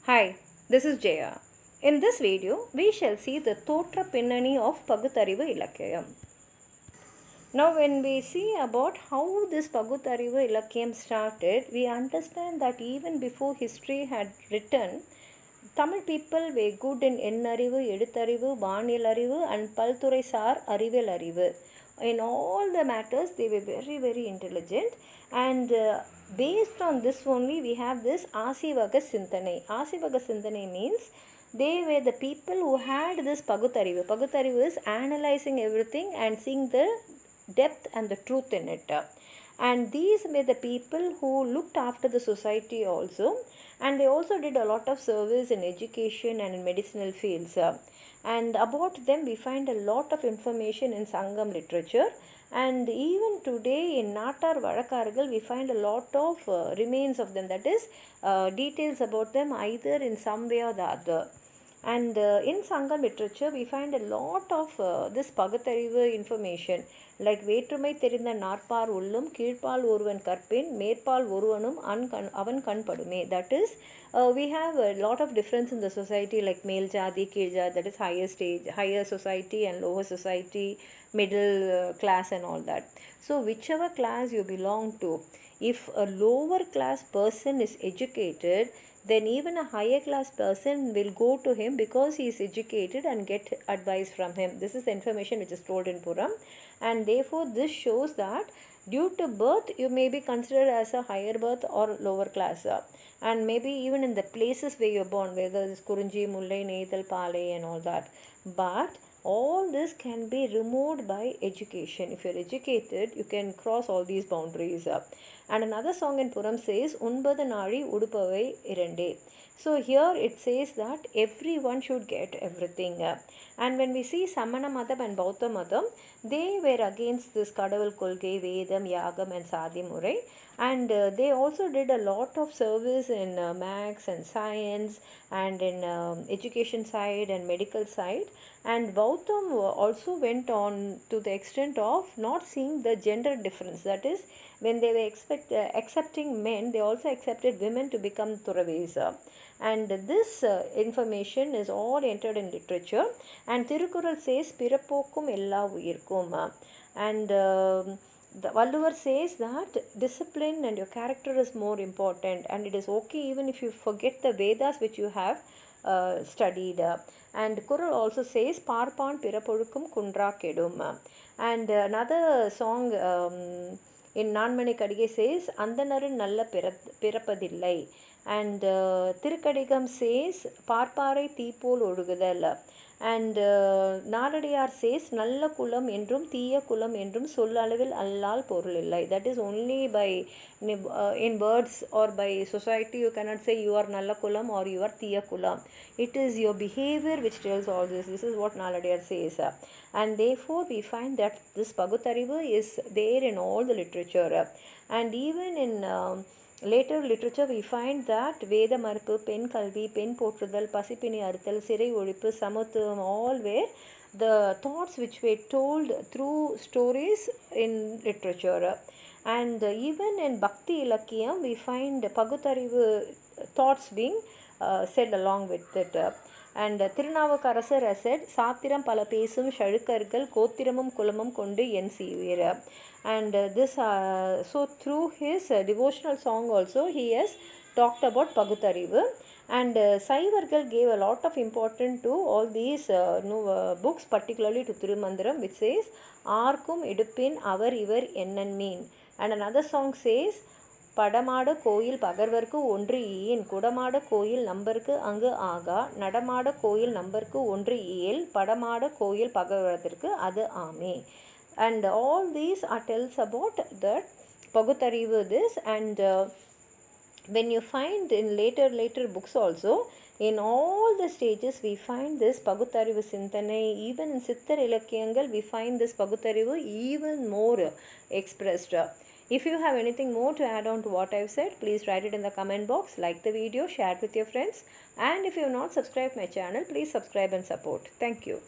Hi, this is Jaya. In this video, we shall see the Thotra Pinnani of Pagutarivu Ilakkayam. Now, when we see about how this Pagutarivu Ilakkayam started, we understand that even before history had written, Tamil people were good in Ennarivu, Edutarivu, Vaaniyal and Palthurai Saar Arivel Arivu. In all the matters, they were very, very intelligent. And based on this only, we have this Asivaga Sinthanai. Asivaga Sinthanai means they were the people who had this Pagutarivu. Pagutarivu is analyzing everything and seeing the depth and the truth in it. And these were the people who looked after the society also, and they also did a lot of service in education and in medicinal fields. And about them we find a lot of information in Sangam literature, and even today in Natar Vadakargal we find a lot of remains of them, that is details about them either in some way or the other. And in Sangam literature we find a lot of this Pagutarivu information, like வேற்றுமை தெரிந்த நாற்பார் உள்ளும் கீழ்ப்பால் ஒருவன் கற்பின் மேற்பால் ஒருவனும் அவன் கண்படுமே. That is, we have a lot of difference in the society, like male jati, keel jati, that is higher stage, higher society and lower society, middle class and all that. So whichever class you belong to, if a lower class person is educated, then even a higher class person will go to him because he is educated and get advice from him. This is the information which is told in Puram, and therefore this shows that due to birth you may be considered as a higher birth or lower class, and maybe even in the places where you're born, whether it's Kurunji, Mullai, Neithal, Palai and all that. But all this can be removed by education. If you're educated, you can cross all these boundaries. And another song in Puram says, Unbada Nari Udupavai Irande. So here it says that everyone should get everything. And when we see Samana Madam and Bauta Madam, they were against this Kadavul Kolgai, Vedam, Yagam and Sadhi Murai. And they also did a lot of service in maths and science and in education side and medical side. And Bautam also went on to the extent of not seeing the gender difference. That is, when they were accepting men, they also accepted women to become Thuravis. And this information is all entered in literature. And Tirukural says, Pirapokkum ella uyirkum. And the Valluvar says that discipline and your character is more important, and it is okay even if you forget the Vedas which you have studied. And Kural also says, Parpan Pirapolukkum Kundra Kedum. And another song in Nanmani Kadige says, Andanarin Nalla Pirapadillai. And Tirukadigam says, Parpare Teepol Odugudal. And Naladiyar says, Nalla Kulam Endrum, Thiya Kulam Endrum, Sollalavil Allal Porulillai. That is only by in words or by society you cannot say you are Nalla Kulam or you are Thiya Kulam. It is your behavior which tells all this. This is what Naladiyar says. And therefore we find that this Pagutarivu is there in all the literature. And even in later literature we find that Veda Marpu, Pen Kalvi, Pen Potrudal, Pasipini Arthal, Sirai Odipu, Samutham, all were the thoughts which were told through stories in literature. And even in Bhakti Ilakkiyam we find Pagutarivu thoughts being said along with it. And Tirunavukarasar has said, Sathiram pala pesum Shalukargal Kothiramum Kulamum Kondu Yen Seevira. And this so through his devotional song also he has talked about Pagutarivu. And Saivargal gave a lot of importance to all these books, particularly to Thirumandiram, which says, Arkum Idupin Avar Ivar Ennan Mean. And another song says, படமாட கோயில் பகர்வர்க்கு ஒன்று ஈயின் குடமாட கோயில் நம்பருக்கு அங்கு ஆகா நடமாட கோயில் நம்பருக்கு ஒன்று ஈயல் படமாட கோயில் பகர்வதற்கு அது ஆமே. And all these are tells about that Pagutarivu this. And when you find in later books also, in all the stages we find this Pagutarivu Sinthanai. Even in Sittar Ilakkiyangal we find this Pagutarivu even more expressed. If you have anything more to add on to what I've said, please write it in the comment box, like the video, share it with your friends, and if you have not subscribed my channel, please subscribe and support. Thank you.